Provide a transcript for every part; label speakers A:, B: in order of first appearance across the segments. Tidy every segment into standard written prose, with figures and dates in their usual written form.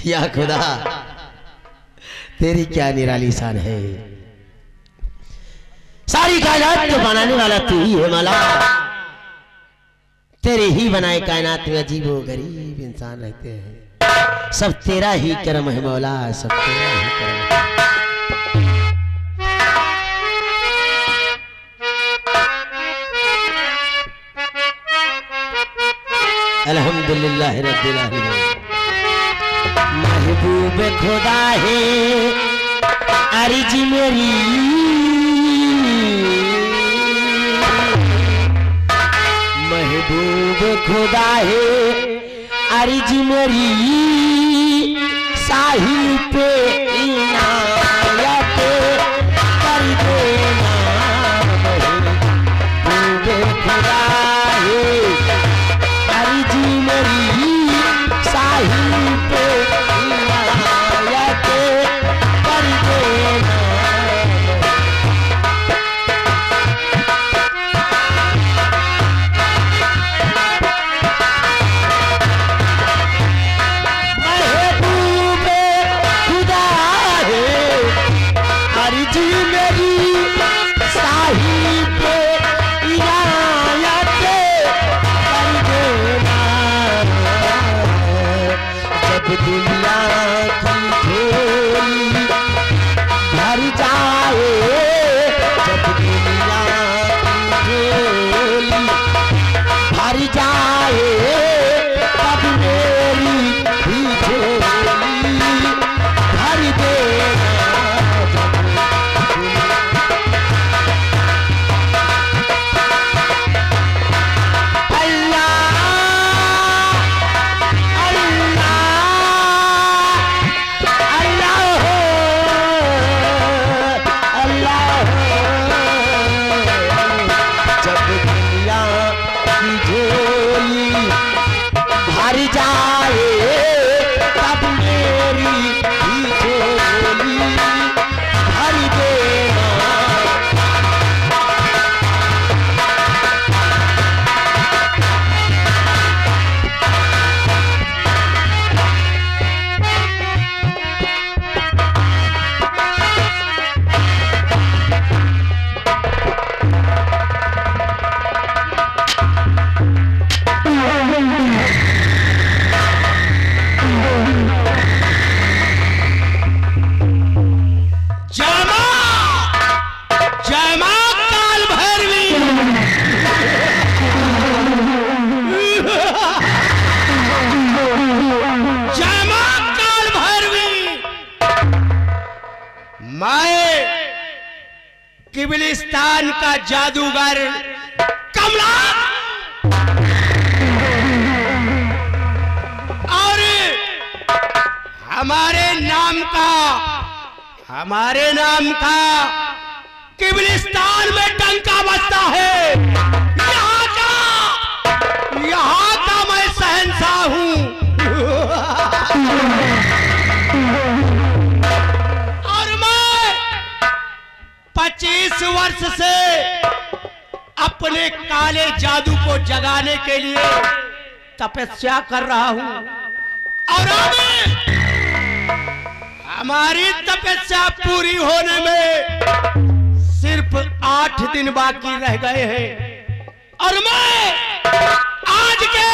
A: या खुदा तेरी क्या निराली शान है। सारी कायनात को बनाने वाला तू ही है मौला। तेरे ही बनाए कायनात में अजीबो गरीब इंसान रहते हैं। सब तेरा ही करम है मौला, सब तेरा ही करम है। अल्हम्दुलिल्लाह रब्बिल आलमीन। महबूब खुदा है अर्ज मेरी, महबूब खुदा है अर्ज मेरी, साहिल पे इनायत कर देना। महबूब खुदा है अर्ज मेरी, साहिल पे इनायत कर देना।
B: किबिलिस्तान का जादूगर कमला और हमारे नाम का किबिलिस्तान में डंका बजता है। यहाँ का मैं शहंशाह हूँ। और मैं 25 वर्ष से अपने काले जादू को जगाने के लिए तपस्या कर रहा हूं और अब हमारी तपस्या पूरी होने में सिर्फ 8 दिन बाकी रह गए हैं और मैं आज के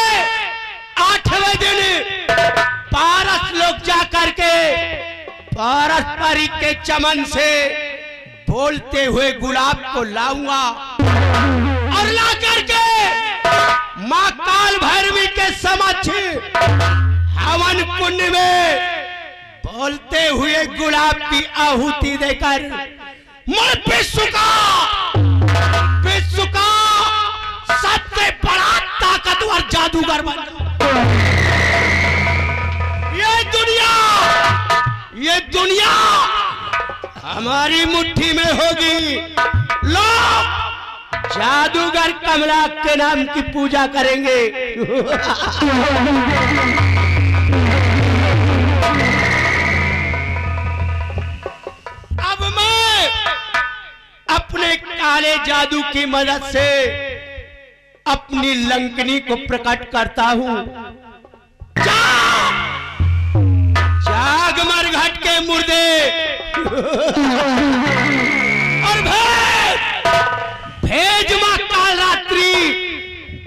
B: 8वें दिन पारस लोग जा करके पारस्परिक के चमन से बोलते हुए गुलाब को लाऊंगा और ला करके मां काल भैरवी के समक्ष हवन कुंड में बोलते हुए गुलाब की आहुति देकर मैं विश्व का सबसे बड़ा ताकतवर जादूगर बन ये दुनिया हमारी मुट्ठी में होगी। लोग जादूगर कमला के नाम की पूजा करेंगे। अब मैं अपने काले जादू की मदद से अपनी लंकनी को प्रकट करता हूं। और भेज मां काल रात्रि,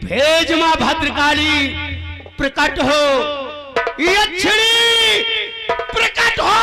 B: भेज मां भद्रकाली, प्रकट हो यक्षिणी, प्रकट हो।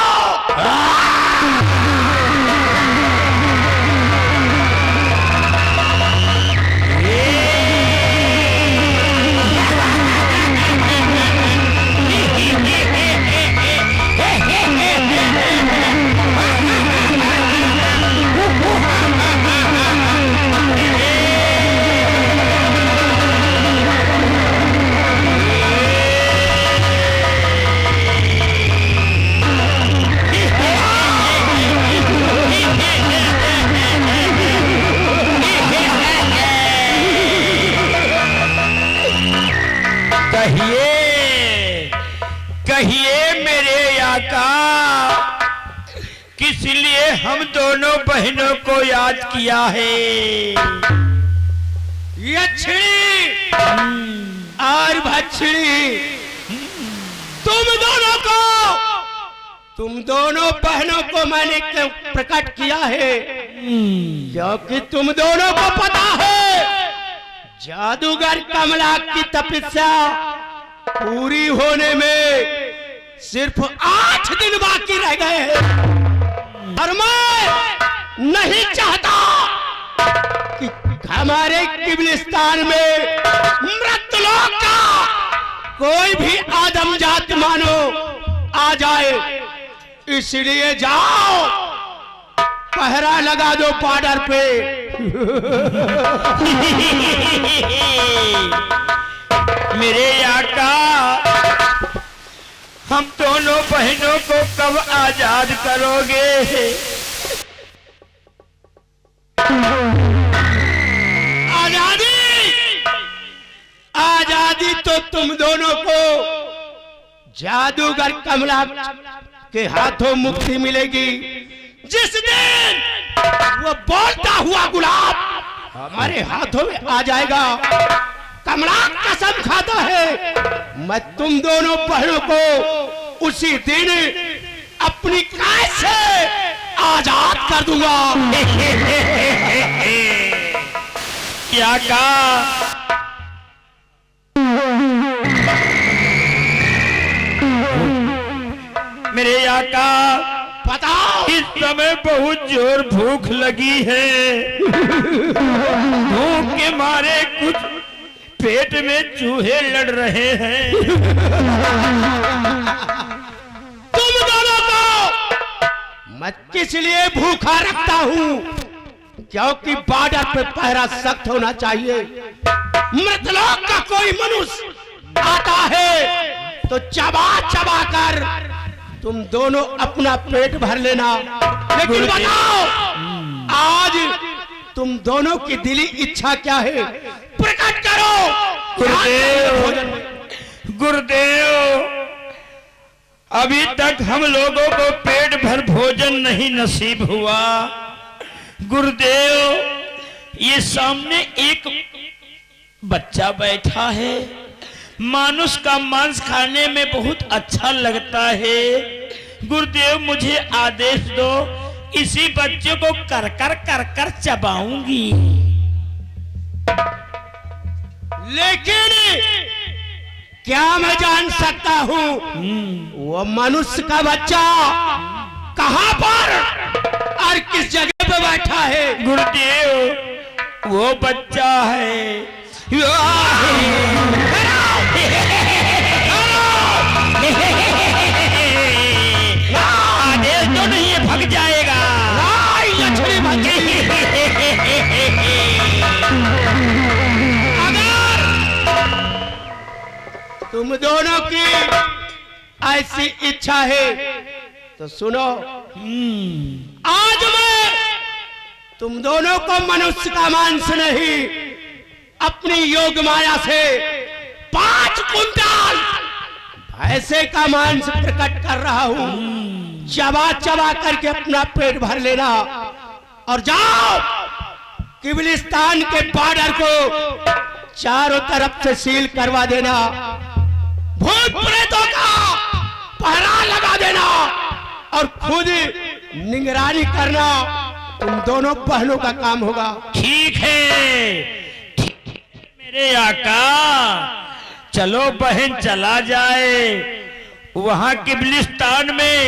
C: कहिए मेरे आका, किस लिए हम दोनों बहनों को याद किया है?
B: यक्षिणी और भक्षिणी, तुम दोनों बहनों को मैंने क्यों प्रकट किया है? क्योंकि तुम दोनों को पता है जादूगर कमला की तपस्या पूरी होने में सिर्फ 8 दिन बाकी रह गए हैं। और मैं नहीं चाहता कि हमारे किबलिस्तान में मृतलोक का कोई भी आदमजात मानो आ जाए, इसलिए जाओ पहरा लगा दो बॉर्डर पे।
C: मेरे आका, हम दोनों बहनों को कब आजाद करोगे?
B: आजादी तो तुम दोनों को जादूगर कमला के हाथों मुक्ति मिलेगी जिस दिन वो बोलता हुआ गुलाब हमारे हाथों में आ जाएगा। कमला कसम खाता है मैं तुम दोनों बहनों को उसी दिन अपनी कैद से आजाद कर दूंगा।
C: क्या कहा? मेरे आका,
B: बताओ।
C: इस समय बहुत जोर भूख लगी है। भूख के मारे कुछ पेट में चूहे लड़ रहे हैं।
B: तुम दोनों को मैं किस लिए भूखा रखता हूँ? क्योंकि बॉर्डर पे पहरा सख्त होना चाहिए। मृतलोक का कोई मनुष्य आता है तो चबा चबा कर तुम दोनों अपना पेट भर लेना। लेकिन बताओ आज तुम दोनों की दिली इच्छा क्या है? प्रकट करो।
C: गुरुदेव, गुरुदेव, अभी तक हम लोगों को पेट भर भोजन नहीं नसीब हुआ। गुरुदेव, ये सामने एक बच्चा बैठा है। मानुष का मांस खाने में बहुत अच्छा लगता है। गुरुदेव, मुझे आदेश दो, इसी बच्चे को कर कर चबाऊंगी।
B: लेकिन क्या मैं जान सकता हूँ वो मनुष्य का बच्चा कहाँ पर और किस जगह पे बैठा है?
C: गुरुदेव, वो बच्चा है। आदेश तो नहीं है, भग जाएगा।
B: अगर तुम दोनों की ऐसी इच्छा है तो सुनो, आज मैं तुम दोनों को मनुष्य का मांस नहीं, अपनी योग माया से 5 कुंटल भैंसे का मांस प्रकट कर रहा हूं। चबा चबा करके अपना पेट भर लेना और जाओ किबलिस्तान के बॉर्डर को चारों तरफ से सील करवा देना। भूत प्रेतों का पहरा लगा देना और खुद निगरानी करना तुम दोनों बहनों का काम होगा।
C: ठीक है मेरे आका, चलो बहन चला जाए। वहां किबलिस्तान में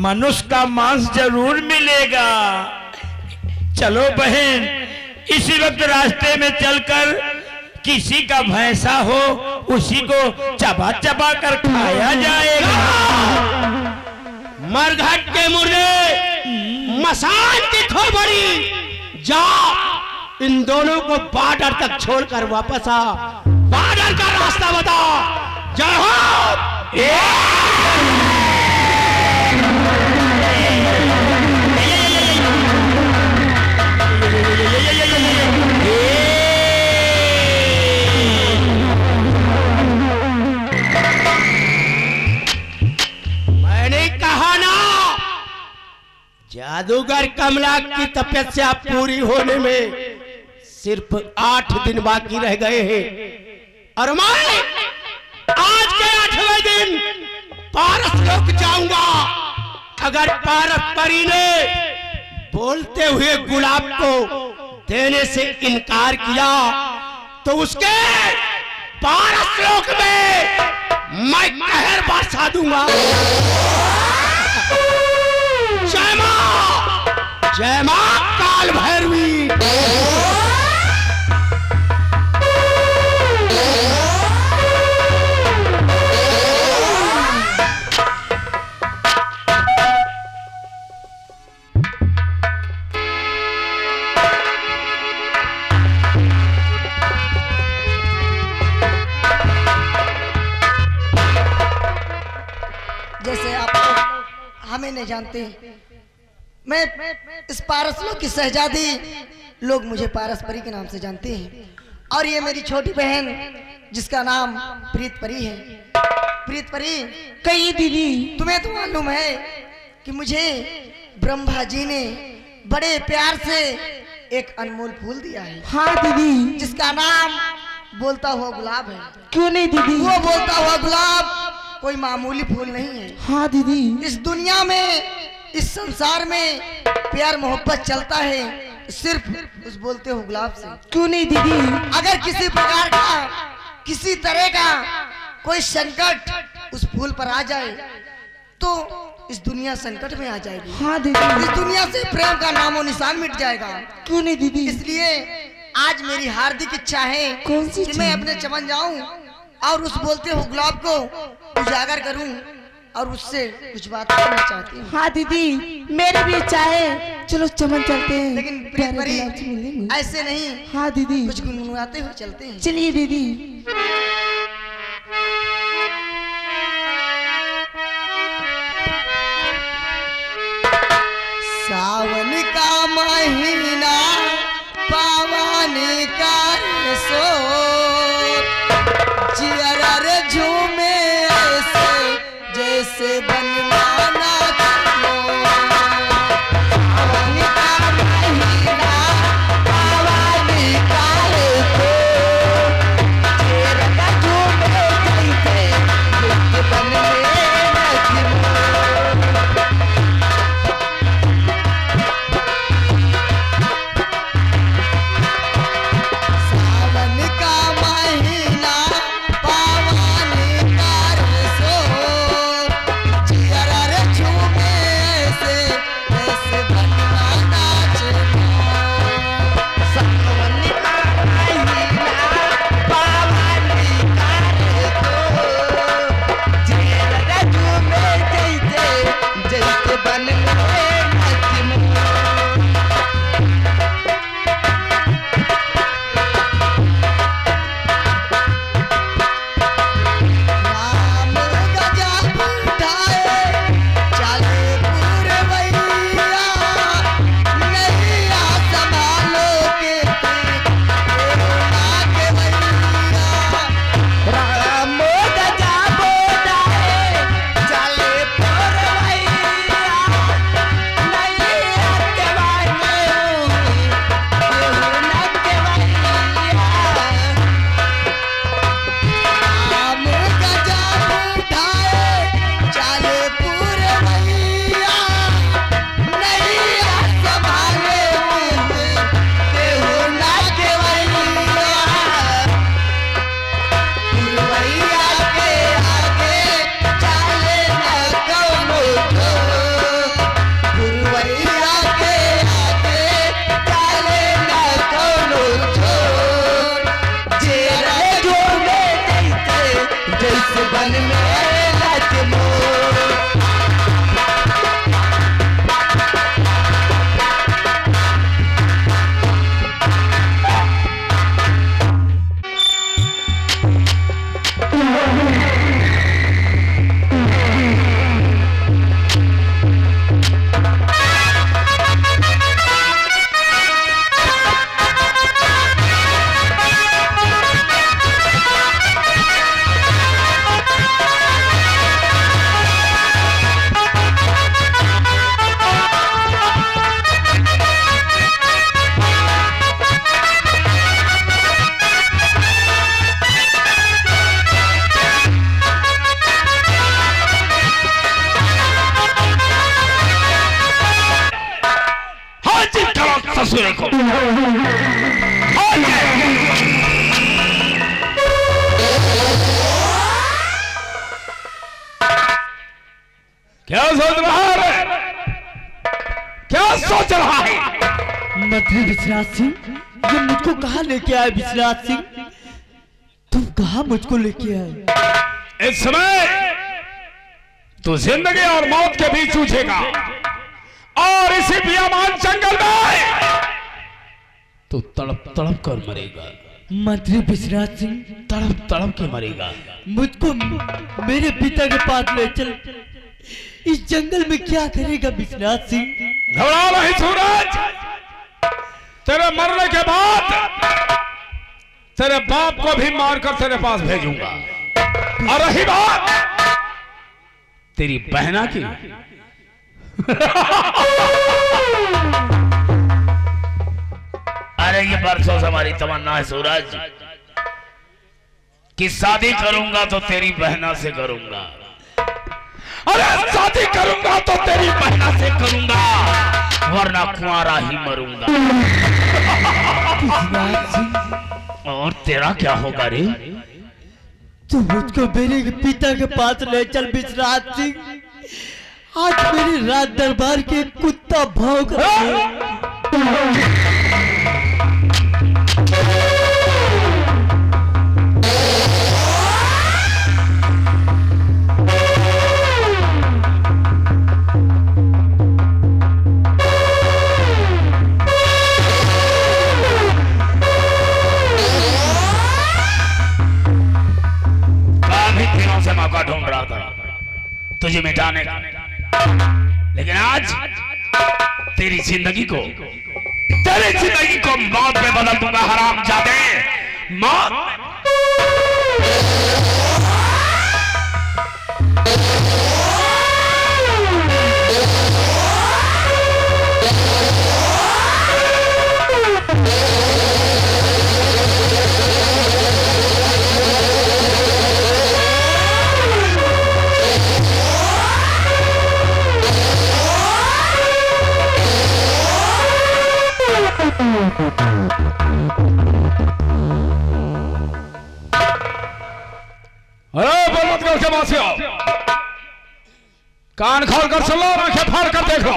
C: मनुष्य का मांस जरूर मिलेगा। चलो बहन, इसी वक्त रास्ते में चलकर किसी का भैंसा हो उसी को चबा चबा कर खाया जाएगा।
B: मरघट के मुर्दे मसान की खोपड़ी, जा इन दोनों को बॉर्डर तक छोड़कर वापस आ। बॉर्डर का रास्ता बता। जय हो। मैंने कहा ना, जादूगर कमला की तपस्या पूरी होने में सिर्फ 8 दिन बाकी रह गए हैं और मैं आज के 8वें दिन पारस लोक जाऊंगा। अगर पारस परी ने बोलते हुए गुलाब को देने से इनकार किया तो उसके पारस लोक में मैं कहर बरसा दूंगा। जय मां काल भैरवी।
D: जैसे आप लोग हमें नहीं जानते, मैं इस पारस लोक की शहजादी, लोग मुझे पारस परी के नाम से जानते हैं। और ये मेरी छोटी बहन जिसका नाम प्रीत परी है। प्रीत परी, कहीं दीदी तुम्हें तो मालूम है कि मुझे ब्रह्मा जी ने बड़े प्यार से एक अनमोल फूल दिया है।
E: हाँ दीदी।
D: जिसका नाम बोलता हुआ गुलाब है।
E: क्यों नहीं दीदी?
D: वो बोलता हुआ गुलाब कोई मामूली फूल नहीं है।
E: हाँ दीदी।
D: इस दुनिया में, इस संसार में प्यार मोहब्बत चलता है सिर्फ उस बोलते हुए गुलाब से।
E: क्यों नहीं दीदी?
D: अगर किसी प्रकार का, किसी तरह का कोई संकट उस फूल पर आ जाए तो इस दुनिया संकट में आ जाएगी।
E: हाँ दीदी।
D: इस दुनिया से प्रेम का नामो निशान मिट जाएगा।
E: क्यों नहीं दीदी?
D: इसलिए आज मेरी हार्दिक इच्छा है
E: कौन सी
D: कि मैं अपने चमन जाऊं और उस बोलते हुए गुलाब को उजागर करूं और उससे कुछ बात करना चाहती हूँ।
E: हाँ दीदी, मेरी भी इच्छा है। चलो चमन चलते हैं।
D: लेकिन
E: प्यारे
D: परी,
E: गुलाब से मिलेंगे।
D: ऐसे नहीं।
E: हाँ दीदी।
D: कुछ गुनगुनाते हुए चलते हैं।
E: चलिए दीदी।
D: सावन का महीना पावन का सो जिया रे झूमे ऐसे जैसे बनवाना सावन का महीना पावन का सो जिया झूमे जैसे बनवाना जिया
C: ससुरे को। क्या सोच रहा है? क्या सोच रहा है?
E: मंत्री विश्वनाथ सिंह, ये मुझको कहाँ लेके आए? विश्वनाथ सिंह, तुम कहाँ मुझको लेके आए?
C: इस समय तू जिंदगी और मौत के बीच जूझेगा और इसी बियाबान जंगल में तू तड़प तड़प कर मरेगा।
E: मंत्री विश्वनाथ सिंह,
C: तड़प तड़प के मरेगा।
E: मुझको मेरे पिता के पास ले चल। इस जंगल में क्या करेगा विश्वनाथ सिंह?
C: घबरा नहीं सूरज, तेरे मरने के बाद तेरे बाप को भी मारकर तेरे पास भेजूंगा। और रही बात तेरी बहना की, अरे ये बरसों से हमारी तमन्ना है सूरज कि शादी करूंगा तो तेरी बहना से करूंगा। अरे शादी करूंगा तो तेरी बहना से करूंगा, वरना कुंवारा ही मरूंगा। और तेरा क्या होगा रे?
E: तो मुझको मेरे पिता के पास ले चल विश्वनाथ सिंह। आज मेरे राज दरबार के कुत्ता भौंक रहा है।
C: मौका ढूंढ रहा था तुझे मिटाने का, लेकिन आज तेरी जिंदगी को मौत में बदल दूंगा। हरामजादे, मौत। अरे बलवंतगढ़ के वासियों, कान खोल कर सुन लो, आंखें फाड़ कर देख लो।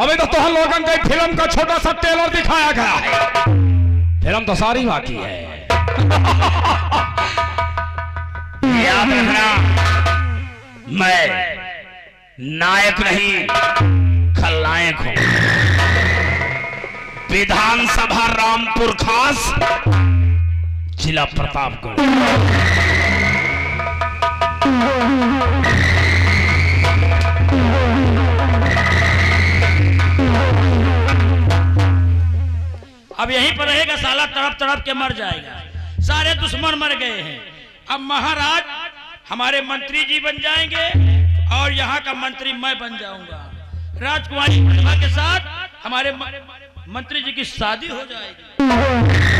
C: अभी तो तुम लोगों को फिल्म का छोटा सा ट्रेलर दिखाया गया है, फिल्म तो सारी बाकी है। याद रखना, मैं नायक नहीं खलनायक हूं। विधानसभा रामपुर खास, जिला प्रतापगढ़।
F: अब यहीं पर रहेगा साला, तड़प तड़प के मर जाएगा। सारे दुश्मन मर गए हैं। अब महाराज हमारे मंत्री जी बन जाएंगे और यहाँ का मंत्री मैं बन जाऊंगा। राजकुमारी प्रतिभा के साथ हमारे मंत्री जी की शादी हो जाएगी।